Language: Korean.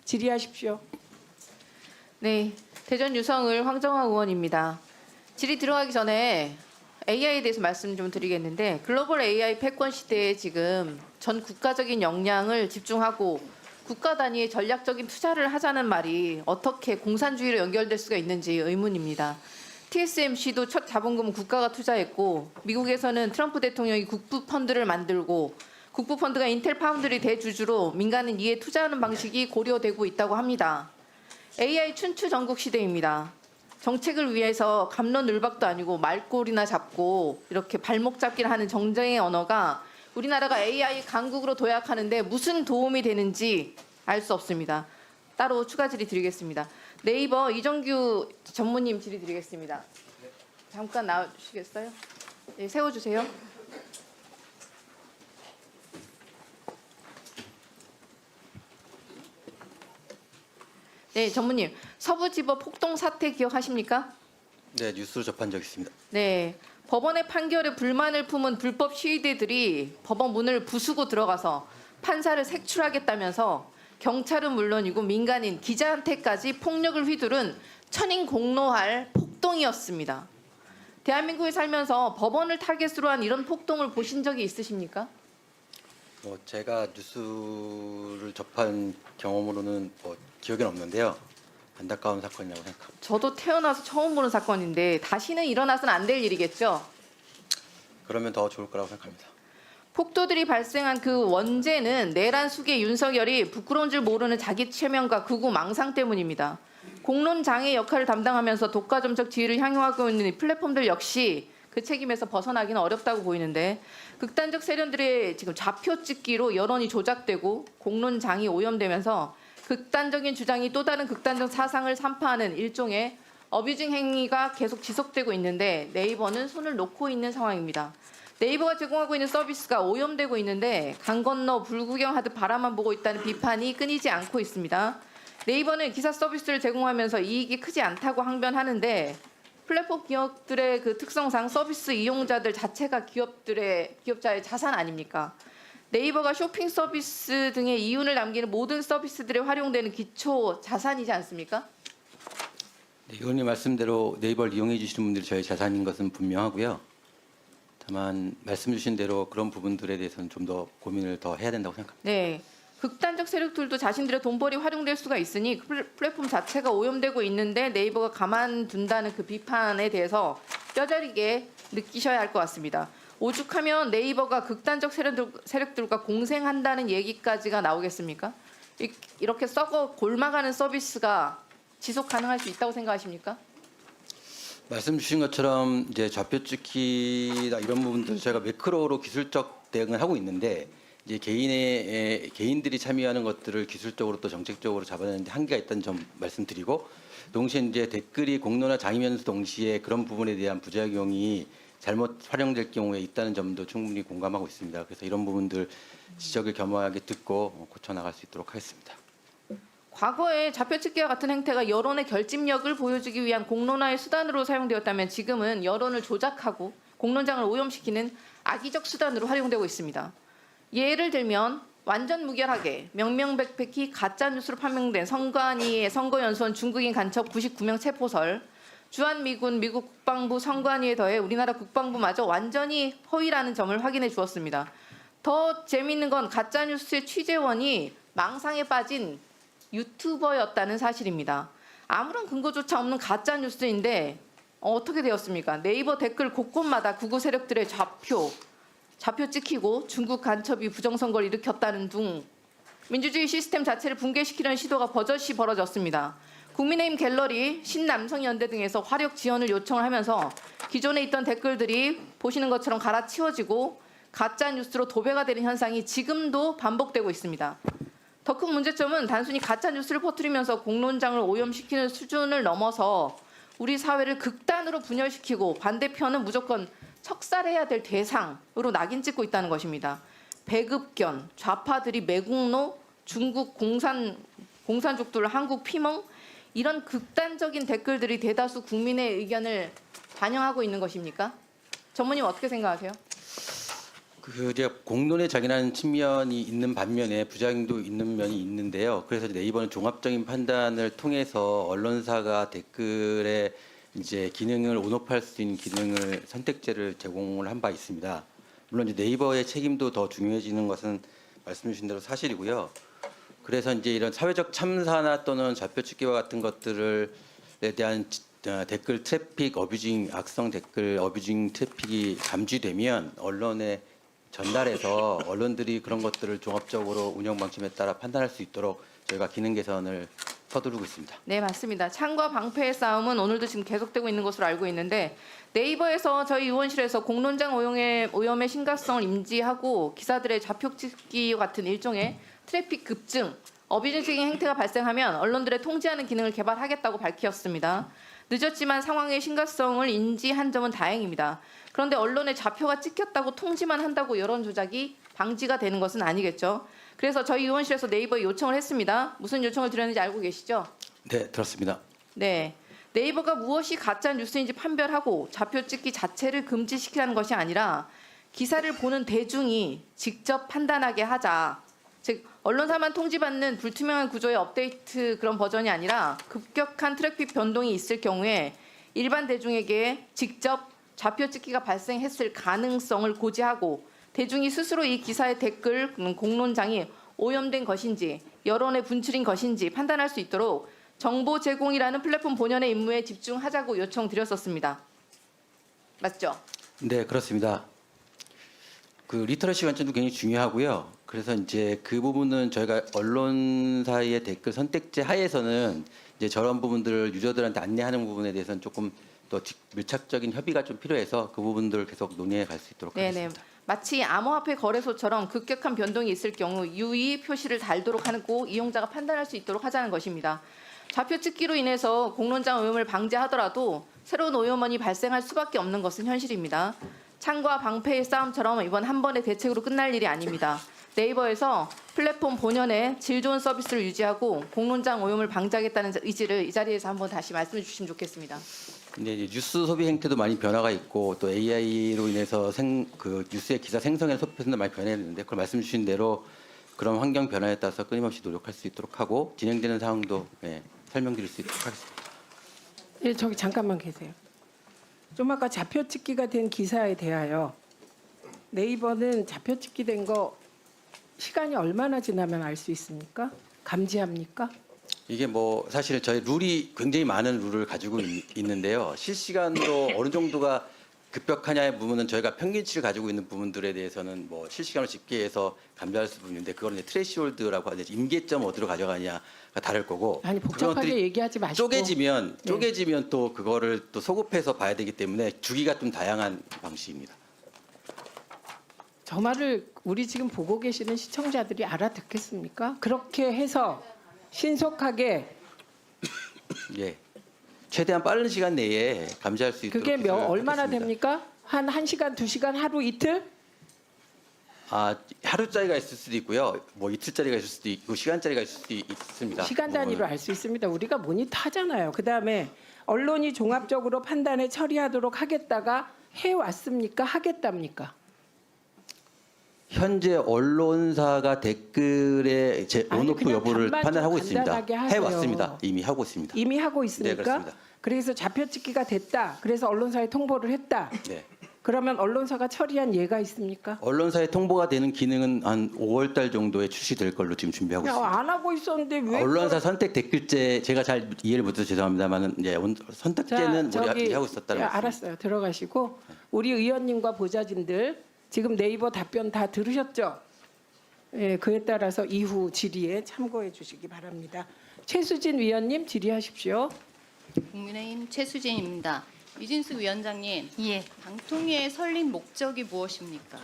질의하십시오. 네, 대전 유성을 황정화 의원입니다. 질의 들어가기 전에 AI에 대해서 말씀 좀 드리겠는데 글로벌 AI 패권 시대에 지금 전 국가적인 역량을 집중하고 국가 단위의 전략적인 투자를 하자는 말이 어떻게 공산주의로 연결될 수가 있는지 의문입니다. TSMC도 첫 자본금은 국가가 투자했고 미국에서는 트럼프 대통령이 국부 펀드를 만들고 국부 펀드가 인텔 파운드리 대주주로 민간은 이에 투자하는 방식이 고려되고 있다고 합니다. AI 춘추 전국 시대입니다. 정책을 위해서 갑론을박도 아니고 말꼬리나 잡고 이렇게 발목 잡기를 하는 정쟁의 언어가 우리나라가 AI 강국으로 도약하는데 무슨 도움이 되는지 알 수 없습니다. 따로 추가 질의 드리겠습니다. 네이버 이정규 전무님 질의 드리겠습니다. 잠깐 나와주시겠어요? 네, 세워주세요. 네, 전무님. 서부지법 폭동 사태 기억하십니까? 네, 뉴스로 접한 적 있습니다. 네. 법원의 판결에 불만을 품은 불법 시위대들이 법원 문을 부수고 들어가서 판사를 색출하겠다면서 경찰은 물론이고 민간인, 기자한테까지 폭력을 휘두른 천인공노할 폭동이었습니다. 대한민국에 살면서 법원을 타겟으로 한 이런 폭동을 보신 적이 있으십니까? 제가 뉴스를 접한 경험으로는 기억은 없는데요. 안타까운 사건이라고 생각합니다. 저도 태어나서 처음 보는 사건인데 다시는 일어나서는 안 될 일이겠죠? 그러면 더 좋을 거라고 생각합니다. 폭도들이 발생한 그 원죄는 내란 숙의 윤석열이 부끄러운 줄 모르는 자기 체면과 극우 망상 때문입니다. 공론 장애 역할을 담당하면서 독과점적 지위를 향유하고 있는 이 플랫폼들 역시 그 책임에서 벗어나기는 어렵다고 보이는데 극단적 세력들의 지금 좌표 찍기로 여론이 조작되고 공론 장이 오염되면서 극단적인 주장이 또 다른 극단적 사상을 산파하는 일종의 어뷰징 행위가 계속 지속되고 있는데 네이버는 손을 놓고 있는 상황입니다. 네이버가 제공하고 있는 서비스가 오염되고 있는데 강 건너 불구경하듯 바라만 보고 있다는 비판이 끊이지 않고 있습니다. 네이버는 기사 서비스를 제공하면서 이익이 크지 않다고 항변하는데 플랫폼 기업들의 그 특성상 서비스 이용자들 자체가 기업자의 자산 아닙니까? 네이버가 쇼핑 서비스 등의 이윤을 남기는 모든 서비스들에 활용되는 기초 자산이지 않습니까? 네, 의원님 말씀대로 네이버를 이용해 주시는 분들이 저희 자산인 것은 분명하고요. 다만 말씀 주신 대로 그런 부분들에 대해서는 좀 더 고민을 더 해야 된다고 생각합니다. 네. 극단적 세력들도 자신들의 돈벌이 활용될 수가 있으니 그 플랫폼 자체가 오염되고 있는데 네이버가 가만둔다는 그 비판에 대해서 뼈저리게 느끼셔야 할 것 같습니다. 오죽하면 네이버가 극단적 세력들과 공생한다는 얘기까지가 나오겠습니까? 이렇게 썩어 골마가는 서비스가 지속 가능할 수 있다고 생각하십니까? 말씀 주신 것처럼 이제 좌표 찍기나 이런 부분들 저희가 매크로로 기술적 대응을 하고 있는데 이제 개인들이 참여하는 것들을 기술적으로 또 정책적으로 잡아내는데 한계가 있다는 점 말씀드리고 동시에 이제 댓글이 공론화 장이면서 동시에 그런 부분에 대한 부작용이 잘못 활용될 경우에 있다는 점도 충분히 공감하고 있습니다. 그래서 이런 부분들 지적을 겸허하게 듣고 고쳐 나갈 수 있도록 하겠습니다. 과거에 좌표찍기와 같은 행태가 여론의 결집력을 보여주기 위한 공론화의 수단으로 사용되었다면 지금은 여론을 조작하고 공론장을 오염시키는 악의적 수단으로 활용되고 있습니다. 예를 들면 완전 무결하게 명명백백히 가짜뉴스로 판명된 선관위의 선거연수원 중국인 간첩 99명 체포설, 주한미군 미국 국방부 선관위에 더해 우리나라 국방부마저 완전히 허위라는 점을 확인해 주었습니다. 더 재미있는 건 가짜뉴스의 취재원이 망상에 빠진 유튜버였다는 사실입니다. 아무런 근거조차 없는 가짜뉴스인데 어떻게 되었습니까? 네이버 댓글 곳곳마다 극우 세력들의 좌표 찍히고 중국 간첩이 부정선거를 일으켰다는 등 민주주의 시스템 자체를 붕괴시키려는 시도가 버젓이 벌어졌습니다. 국민의힘 갤러리, 신남성연대 등에서 화력 지원을 요청을 하면서 기존에 있던 댓글들이 보시는 것처럼 갈아치워지고 가짜뉴스로 도배가 되는 현상이 지금도 반복되고 있습니다. 더 큰 문제점은 단순히 가짜뉴스를 퍼뜨리면서 공론장을 오염시키는 수준을 넘어서 우리 사회를 극단으로 분열시키고 반대편은 무조건 척살해야 될 대상으로 낙인 찍고 있다는 것입니다. 배급견, 좌파들이 매국노, 중국 공산족들 한국 피멍 이런 극단적인 댓글들이 대다수 국민의 의견을 반영하고 있는 것입니까? 전무님 어떻게 생각하세요? 그 이제 공론에 작용하는 측면이 있는 반면에 부작용도 있는 면이 있는데요. 그래서 네이버는 종합적인 판단을 통해서 언론사가 댓글에 이제 기능을 온오프할 수 있는 기능을 선택제를 제공을 한 바 있습니다. 물론 이제 네이버의 책임도 더 중요해지는 것은 말씀 주신 대로 사실이고요. 그래서 이제 이런 사회적 참사나 또는 좌표측기와 같은 것들에 대한 댓글 트래픽 어뷰징, 악성 댓글 어뷰징 트래픽이 감지되면 언론에 전달해서 언론들이 그런 것들을 종합적으로 운영 방침에 따라 판단할 수 있도록 저희가 기능 개선을 서두르고 있습니다. 네, 맞습니다. 창과 방패의 싸움은 오늘도 지금 계속되고 있는 것으로 알고 있는데 네이버에서 저희 의원실에서 공론장 오염의 심각성을 인지하고 기사들의 좌표찍기 같은 일종의 트래픽 급증, 어뷰징적인 행태가 발생하면 언론들의 통제하는 기능을 개발하겠다고 밝혔습니다. 늦었지만 상황의 심각성을 인지한 점은 다행입니다. 그런데 언론의 좌표가 찍혔다고 통지만 한다고 여론 조작이 방지가 되는 것은 아니겠죠. 그래서 저희 의원실에서 네이버에 요청을 했습니다. 무슨 요청을 드렸는지 알고 계시죠? 네, 들었습니다. 네. 네이버가 무엇이 가짜 뉴스인지 판별하고 좌표 찍기 자체를 금지시키라는 것이 아니라 기사를 보는 대중이 직접 판단하게 하자. 즉 언론사만 통지받는 불투명한 구조의 업데이트 그런 버전이 아니라 급격한 트래픽 변동이 있을 경우에 일반 대중에게 직접 좌표 찍기가 발생했을 가능성을 고지하고 대중이 스스로 이 기사의 댓글 공론장이 오염된 것인지 여론의 분출인 것인지 판단할 수 있도록 정보 제공이라는 플랫폼 본연의 임무에 집중하자고 요청드렸었습니다. 맞죠? 네, 그렇습니다. 그 리터러시 관점도 굉장히 중요하고요. 그래서 이제 그 부분은 저희가 언론사의 댓글 선택제 하에서는 이제 저런 부분들을 유저들한테 안내하는 부분에 대해서는 조금 더 밀착적인 협의가 좀 필요해서 그 부분들을 계속 논의해 갈 수 있도록 네네. 하겠습니다. 마치 암호화폐 거래소처럼 급격한 변동이 있을 경우 유의 표시를 달도록 하고 이용자가 판단할 수 있도록 하자는 것입니다. 좌표 찍기로 인해서 공론장 오염을 방지하더라도 새로운 오염원이 발생할 수밖에 없는 것은 현실입니다. 창과 방패의 싸움처럼 이번 한 번의 대책으로 끝날 일이 아닙니다. 네이버에서 플랫폼 본연의 질 좋은 서비스를 유지하고 공론장 오염을 방지하겠다는 의지를 이 자리에서 한번 다시 말씀해 주시면 좋겠습니다. 근데 이제 뉴스 소비 행태도 많이 변화가 있고 또 AI로 인해서 그 뉴스의 기사 생성에 소비도 많이 변했는데 그걸 말씀 주신 대로 그런 환경 변화에 따라서 끊임없이 노력할 수 있도록 하고 진행되는 상황도 설명드릴 수 있도록 하겠습니다. 예, 저기 잠깐만 계세요. 좀 아까 좌표 찍기가 된 기사에 대하여 네이버는 좌표 찍기 된 거 시간이 얼마나 지나면 알 수 있습니까? 감지합니까? 이게 뭐 사실 저희 룰이 굉장히 많은 룰을 가지고 있는데요. 실시간으로 어느 정도가 급격하냐의 부분은 저희가 평균치를 가지고 있는 부분들에 대해서는 뭐 실시간으로 집계해서 감지할 수 있는데 그거는 이제 트레시홀드라고 하는데 임계점 어디로 가져가냐가 다를 거고 아니 복잡하게 그런 것들이 얘기하지 마시고 쪼개지면 또 그거를 또 소급해서 봐야 되기 때문에 주기가 좀 다양한 방식입니다. 저 말을 우리 지금 보고 계시는 시청자들이 알아듣겠습니까? 그렇게 해서 신속하게 예. 최대한 빠른 시간 내에 감지할 수 있도록 그게 얼마나 하겠습니다. 됩니까? 한 1시간, 2시간, 하루, 이틀? 아, 하루짜리가 있을 수도 있고요. 뭐 이틀짜리가 있을 수도 있고 시간짜리가 있을 수도 있습니다. 시간 단위로 알 수 있습니다. 우리가 모니터 하잖아요. 그다음에 언론이 종합적으로 판단에 처리하도록 하겠다가 해왔습니까? 하겠답니까? 현재 언론사가 댓글의 아니, 온오프 그냥 여부를 답만 판단하고 좀 있습니다. 간단하게 하세요. 해왔습니다. 이미 하고 있습니다. 이미 하고 있습니까? 네, 그렇습니다. 그래서 좌표 찍기가 됐다. 그래서 언론사에 통보를 했다. 네. 그러면 언론사가 처리한 예가 있습니까? 언론사에 통보가 되는 기능은 한 5월 달 정도에 출시될 걸로 지금 준비하고 있습니다. 안 하고 있었는데 왜? 언론사 선택 댓글제 제가 잘 이해를 못해서 죄송합니다만은 이제 선택제는 우리 하고 있었다는 말씀. 알았어요. 들어가시고 우리 의원님과 보좌진들 지금 네이버 답변 다 들으셨죠? 예, 그에 따라서 이후 질의에 참고해 주시기 바랍니다. 최수진 위원님 질의하십시오. 국민의힘 최수진입니다. 이진수 위원장님, 예. 방통위의 설립 목적이 무엇입니까?